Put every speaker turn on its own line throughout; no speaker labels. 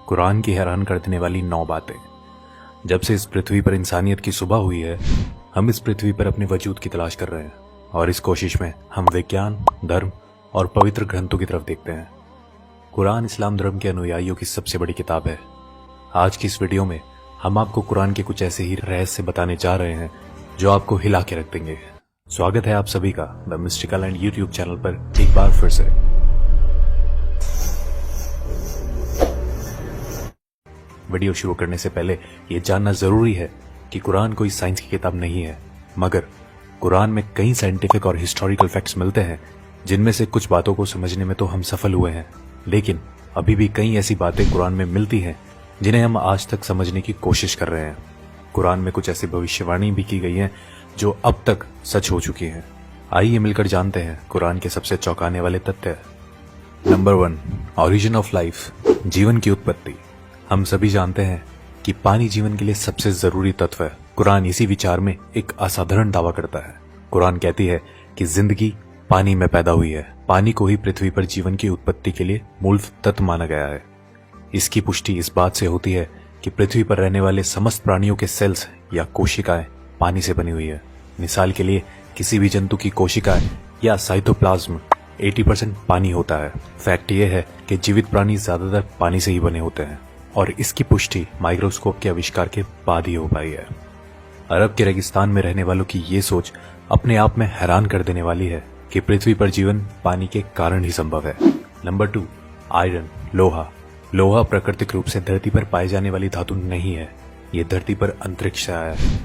कुरान की हैरान कर देने वाली 9 बातें। जब से इस पृथ्वी पर इंसानियत की सुबह हुई है, हम इस पृथ्वी पर अपने वजूद की तलाश कर रहे हैं और इस कोशिश में हम विज्ञान, धर्म और पवित्र ग्रंथों की तरफ देखते हैं। कुरान इस्लाम धर्म के अनुयायियों की सबसे बड़ी किताब है। आज की इस वीडियो में हम आपको कुरान के कुछ ऐसे ही रहस्य बताने जा रहे हैं जो आपको हिला के रख देंगे। स्वागत है आप सभी का the mystical and YouTube channel पर एक बार फिर से। वीडियो शुरू करने से पहले ये जानना जरूरी है कि कुरान कोई साइंस की किताब नहीं है, मगर कुरान में कई साइंटिफिक और हिस्टोरिकल फैक्ट्स मिलते हैं जिनमें से कुछ बातों को समझने में तो हम सफल हुए हैं, लेकिन अभी भी कई ऐसी बातें कुरान में मिलती हैं जिन्हें हम आज तक समझने की कोशिश कर रहे हैं। कुरान में कुछ ऐसी भविष्यवाणी भी की गई हैं जो अब तक सच हो चुकी हैं। आइए मिलकर जानते हैं कुरान के सबसे चौंकाने वाले तथ्य। नंबर 1, ओरिजिन ऑफ लाइफ, जीवन की उत्पत्ति। हम सभी जानते हैं कि पानी जीवन के लिए सबसे जरूरी तत्व है। कुरान इसी विचार में एक असाधारण दावा करता है। कुरान कहती है कि जिंदगी पानी में पैदा हुई है। पानी को ही पृथ्वी पर जीवन की उत्पत्ति के लिए मूल तत्व माना गया है। इसकी पुष्टि इस बात से होती है कि पृथ्वी पर रहने वाले समस्त प्राणियों के सेल्स या कोशिकाएं पानी से बनी हुई है। मिसाल के लिए किसी भी जंतु की कोशिकाएं या साइटोप्लाज्म 80% पानी होता है। फैक्ट यह है कि जीवित प्राणी ज्यादातर पानी से ही बने होते हैं और इसकी पुष्टि माइक्रोस्कोप के आविष्कार के बाद ही हो पाई है। अरब के रेगिस्तान में रहने वालों की ये सोच अपने आप में हैरान कर देने वाली है कि पृथ्वी पर जीवन पानी के कारण ही संभव है। नंबर 2, आयरन, लोहा। लोहा प्राकृतिक रूप से धरती पर पाई जाने वाली धातु नहीं है। ये धरती पर अंतरिक्ष से आया है।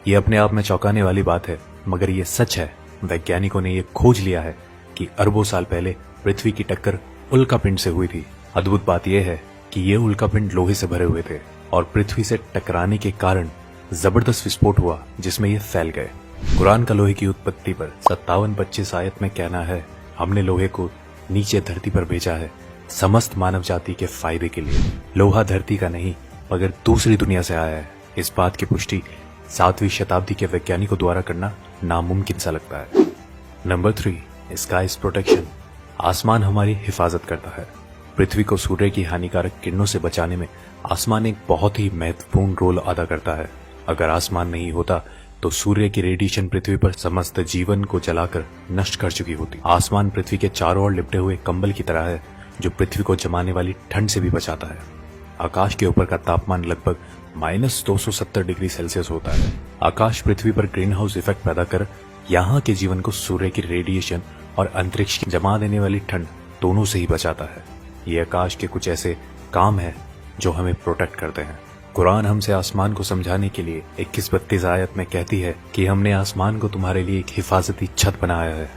ये अपने आप में चौंकाने वाली बात है, मगर ये सच है। वैज्ञानिकों ने ये खोज लिया है कि अरबों साल पहले पृथ्वी की टक्कर उल्कापिंड से हुई थी। अद्भुत बात यह है कि ये उल्कापिंड लोहे से भरे हुए थे और पृथ्वी से टकराने के कारण जबरदस्त विस्फोट हुआ जिसमें ये फैल गए। कुरान का लोहे की उत्पत्ति पर 57-25 आयत में कहना है, हमने लोहे को नीचे धरती पर भेजा है समस्त मानव जाति के फायदे के लिए। लोहा धरती का नहीं मगर दूसरी दुनिया से आया है। इस बात की पुष्टि 7वीं शताब्दी के वैज्ञानिकों द्वारा करना नामुमकिन सा लगता है। Number 3, sky's protection. आसमान हमारी हिफाजत करता है। पृथ्वी को सूर्य की हानिकारक किरणों से बचाने में आसमान एक बहुत ही महत्वपूर्ण रोल अदा करता है। अगर आसमान नहीं होता तो सूर्य की रेडिएशन पृथ्वी पर समस्त जीवन को जलाकर नष्ट कर चुकी होती। आसमान पृथ्वी के चारों ओर लिपटे हुए कंबल की तरह है जो पृथ्वी को जमाने वाली ठंड से भी बचाता है। आकाश के ऊपर का तापमान लगभग -270 डिग्री सेल्सियस होता है। आकाश पृथ्वी पर ग्रीन हाउस इफेक्ट पैदा कर यहाँ के जीवन को सूर्य की रेडिएशन और अंतरिक्ष की जमा देने वाली ठंड दोनों से ही बचाता है। ये आकाश के कुछ ऐसे काम है जो हमें प्रोटेक्ट करते हैं। कुरान हमसे आसमान को समझाने के लिए 21-32 आयत में कहती है कि हमने आसमान को तुम्हारे लिए एक हिफाजती छत बनाया है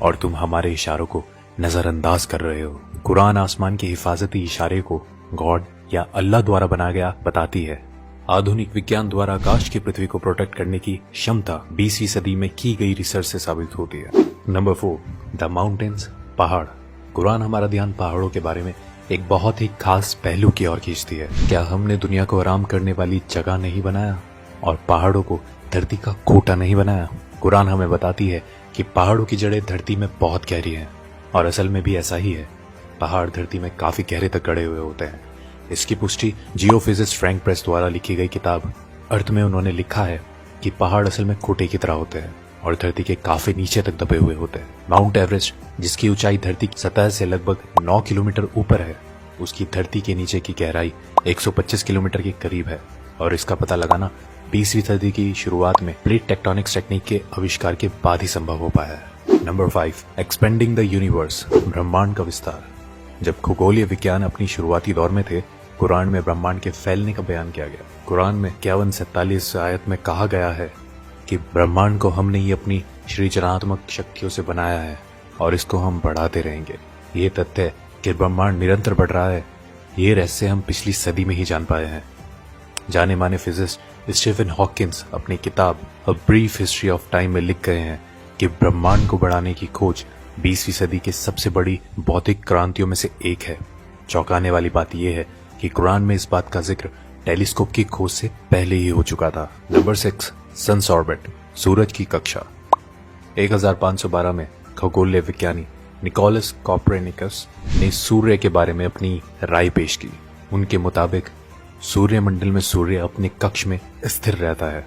और तुम हमारे इशारों को नजरअंदाज कर रहे हो। कुरान आसमान के हिफाजती इशारे को गॉड या अल्लाह द्वारा बनाया गया बताती है। आधुनिक विज्ञान द्वारा आकाश की पृथ्वी को प्रोटेक्ट करने की क्षमता 20वीं सदी में की गई रिसर्च से साबित होती है। नंबर 4, द माउंटेन्स, पहाड़। कुरान हमारा ध्यान पहाड़ों के बारे में एक बहुत ही खास पहलू की ओर खींचती है। क्या हमने दुनिया को आराम करने वाली जगह नहीं बनाया और पहाड़ों को धरती का खोटा नहीं बनाया? कुरान हमें बताती है कि पहाड़ों की जड़ें धरती में बहुत गहरी हैं और असल में भी ऐसा ही है। पहाड़ धरती में काफी गहरे तक गड़े हुए होते हैं। इसकी पुष्टि जियोफिजिस्ट फ्रैंक प्रेस द्वारा लिखी गई किताब अर्थ में उन्होंने लिखा है कि पहाड़ असल में खोटे की तरह होते हैं और धरती के काफी नीचे तक दबे हुए होते हैं। माउंट एवरेस्ट, जिसकी ऊंचाई धरती की सतह से लगभग 9 किलोमीटर ऊपर है, उसकी धरती के नीचे की गहराई 125 किलोमीटर के करीब है और इसका पता लगाना 20वीं सदी की शुरुआत में प्लेट टेक्टोनिक्स टेक्निक के आविष्कार के बाद ही संभव हो पाया है। नंबर 5, एक्सपेंडिंग द यूनिवर्स, ब्रह्मांड का विस्तार। जब खगोलीय विज्ञान अपनी शुरुआती दौर में थे, कुरान में ब्रह्मांड के फैलने का बयान किया गया। कुरान में 51-47 आयत में कहा गया है कि ब्रह्मांड को हमने ही अपनी सृजनात्मक शक्तियों से बनाया है और इसको हम बढ़ाते रहेंगे। ये तथ्य कि ब्रह्मांड निरंतर बढ़ रहा है, ये रहस्य हम पिछली सदी में ही जान पाए हैं। जाने माने फिजिस्ट स्टीफन हॉकिंस अपनी किताब a brief history of time में लिख गए हैं कि ब्रह्मांड को बढ़ाने की खोज 20वीं सदी की सबसे बड़ी भौतिक क्रांतियों में से एक है। चौंकाने वाली बात यह है कि कुरान में इस बात का जिक्र टेलीस्कोप की खोज से पहले ही हो चुका था। नंबर 6, सन्स ऑर्बिट, सूरज की कक्षा। 1512 में खगोलीय विज्ञानी निकोलस कॉपरनिकस ने सूर्य के बारे में अपनी राय पेश की। उनके मुताबिक सूर्यमंडल में सूर्य अपने कक्ष में स्थिर रहता है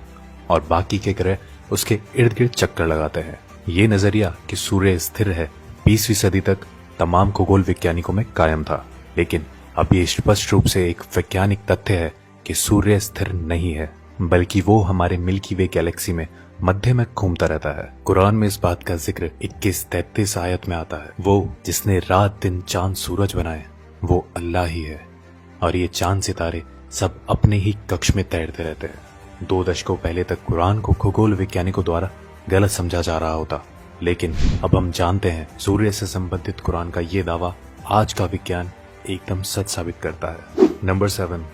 और बाकी के ग्रह उसके इर्द गिर्द चक्कर लगाते हैं। ये नजरिया कि सूर्य स्थिर है 20वीं सदी तक तमाम खगोल वैज्ञानिकों में कायम था, लेकिन अब ये स्पष्ट रूप से एक वैज्ञानिक तथ्य है कि सूर्य स्थिर नहीं है, बल्कि वो हमारे मिल्की वे गैलेक्सी में मध्य में घूमता रहता है। कुरान में इस बात का जिक्र 21-33 आयत में आता है। वो जिसने रात दिन चांद सूरज बनाए वो अल्लाह ही है, और ये चांद सितारे सब अपने ही कक्ष में तैरते रहते हैं। 2 दशकों पहले तक कुरान को खगोल वैज्ञानिकों द्वारा गलत समझा जा रहा होता, लेकिन अब हम जानते हैं सूर्य से संबंधित कुरान का ये दावा आज का विज्ञान एकदम सच साबित करता है। नंबर 7,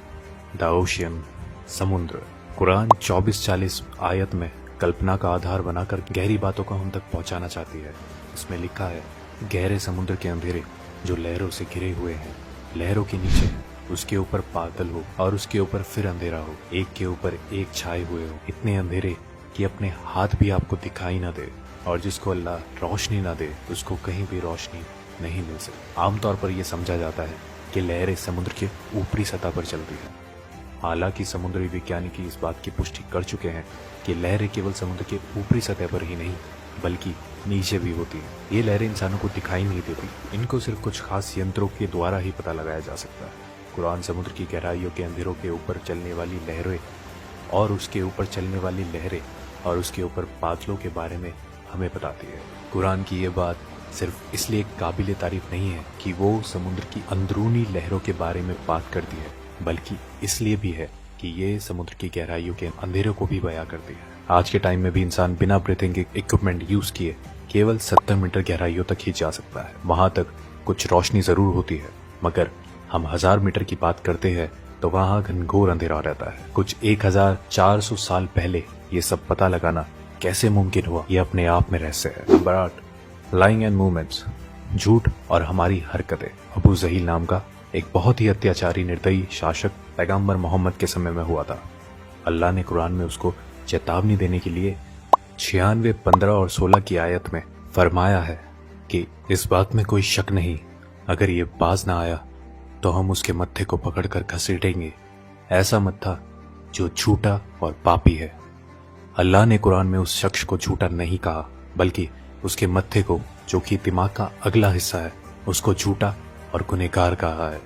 द ओशियन, समुद्र। कुरान 24-40 आयत में कल्पना का आधार बनाकर गहरी बातों को हम तक पहुंचाना चाहती है। इसमें लिखा है, गहरे समुद्र के अंधेरे जो लहरों से घिरे हुए हैं, लहरों के नीचे उसके ऊपर बादल हो और उसके ऊपर फिर अंधेरा हो, एक के ऊपर एक छाए हुए हो, इतने अंधेरे कि अपने हाथ भी आपको दिखाई ना दे, और जिसको अल्लाह रोशनी ना दे उसको कहीं भी रोशनी नहीं मिल सकती। आमतौर पर यह समझा जाता है कि लहरें समुद्र के ऊपरी सतह पर चलती है। हालांकि समुद्री वैज्ञानिक इस बात की पुष्टि कर चुके हैं कि लहरें केवल समुद्र के ऊपरी सतह पर ही नहीं बल्कि नीचे भी होती हैं। ये लहरें इंसानों को दिखाई नहीं देती, इनको सिर्फ कुछ खास यंत्रों के द्वारा ही पता लगाया जा सकता है। कुरान समुद्र की गहराइयों के अंधेरों के ऊपर चलने वाली लहरें और उसके ऊपर चलने वाली लहरें और उसके ऊपर बादलों के बारे में हमें बताती है। कुरान की ये बात सिर्फ इसलिए काबिल तारीफ नहीं है कि वो समुद्र की अंदरूनी लहरों के बारे में बात करती है, बल्कि इसलिए भी है कि ये समुद्र की गहराइयों के अंधेरों को भी बयां करती है। आज के टाइम में भी इंसान बिना ब्रीथिंग इक्विपमेंट यूज किए केवल 70 मीटर गहराइयों तक ही जा सकता है। वहां तक कुछ रोशनी जरूर होती है, मगर हम 1000 मीटर की बात करते हैं तो वहां घनघोर अंधेरा रहता है। कुछ 1400 साल पहले ये सब पता लगाना कैसे मुमकिन हुआ, ये अपने आप में रहस्य है। नंबर 8, लाइंग एंड मूवमेंट्स, झूठ और हमारी हरकतें। अबू जहील नाम का एक बहुत ही अत्याचारी निर्दयी शासक पैगंबर मोहम्मद के समय में हुआ था। अल्लाह ने कुरान में उसको चेतावनी देने के लिए 96, 15 और 16 की आयत में फरमाया है कि इस बात में कोई शक नहीं, अगर ये बाज ना आया तो हम उसके मत्थे को पकड़कर घसीटेंगे, ऐसा मत्था जो झूठा और पापी है। अल्लाह ने कुरान में उस शख्स को झूठा नहीं कहा, बल्कि उसके मत्थे को, जो कि दिमाग का अगला हिस्सा है, उसको झूठा और गुनहगार कहा है।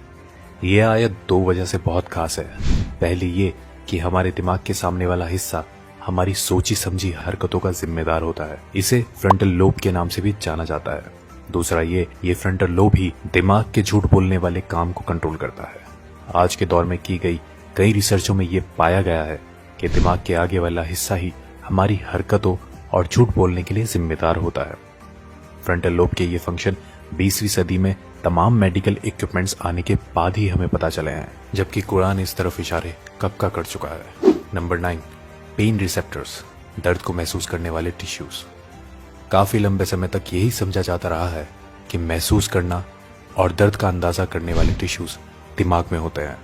यह आयत 2 वजह से बहुत खास है। पहली ये कि हमारे दिमाग के सामने वाला हिस्सा हमारी सोची समझी हरकतों का जिम्मेदार होता है। इसे फ्रंटल लोब के नाम से भी जाना जाता है। दूसरा ये फ्रंटल लोब ही दिमाग के झूठ बोलने वाले काम को कंट्रोल करता है। आज के दौर में की गई कई रिसर्चों में ये पाया गया है कि दिमाग के आगे वाला हिस्सा ही हमारी हरकतों और झूठ बोलने के लिए जिम्मेदार होता है। फ्रंटल लोब के ये फंक्शन 20वीं सदी में तमाम मेडिकल इक्विपमेंट्स आने के बाद ही हमें पता चले हैं, जबकि कुरान इस तरफ इशारे कब का कर चुका है। नंबर 9, पेन रिसेप्टर्स, दर्द को महसूस करने वाले टिश्यूज। काफी लंबे समय तक यही समझा जाता रहा है कि महसूस करना और दर्द का अंदाजा करने वाले टिश्यूज दिमाग में होते हैं।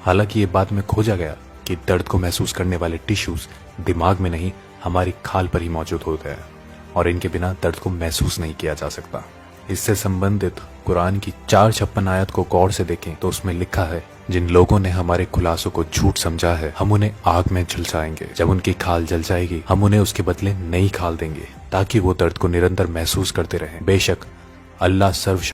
हालांकि ये बाद में खोजा गया कि दर्द को महसूस करने वाले टिश्यूज दिमाग में नहीं, हमारी खाल पर ही मौजूद होते हैं, और इनके बिना दर्द को महसूस नहीं किया जा सकता। इससे संबंधित कुरान की 456 आयत को गौर से देखें तो उसमें लिखा है, जिन लोगों ने हमारे खुलासों को झूठ समझा है, हम उन्हें आग में झुलसाएंगे। जब उनकी खाल जल जाएगी, हम उन्हें उसके बदले नई खाल देंगे, ताकि वो दर्द को निरंतर महसूस करते रहें। बेशक अल्लाह सर्व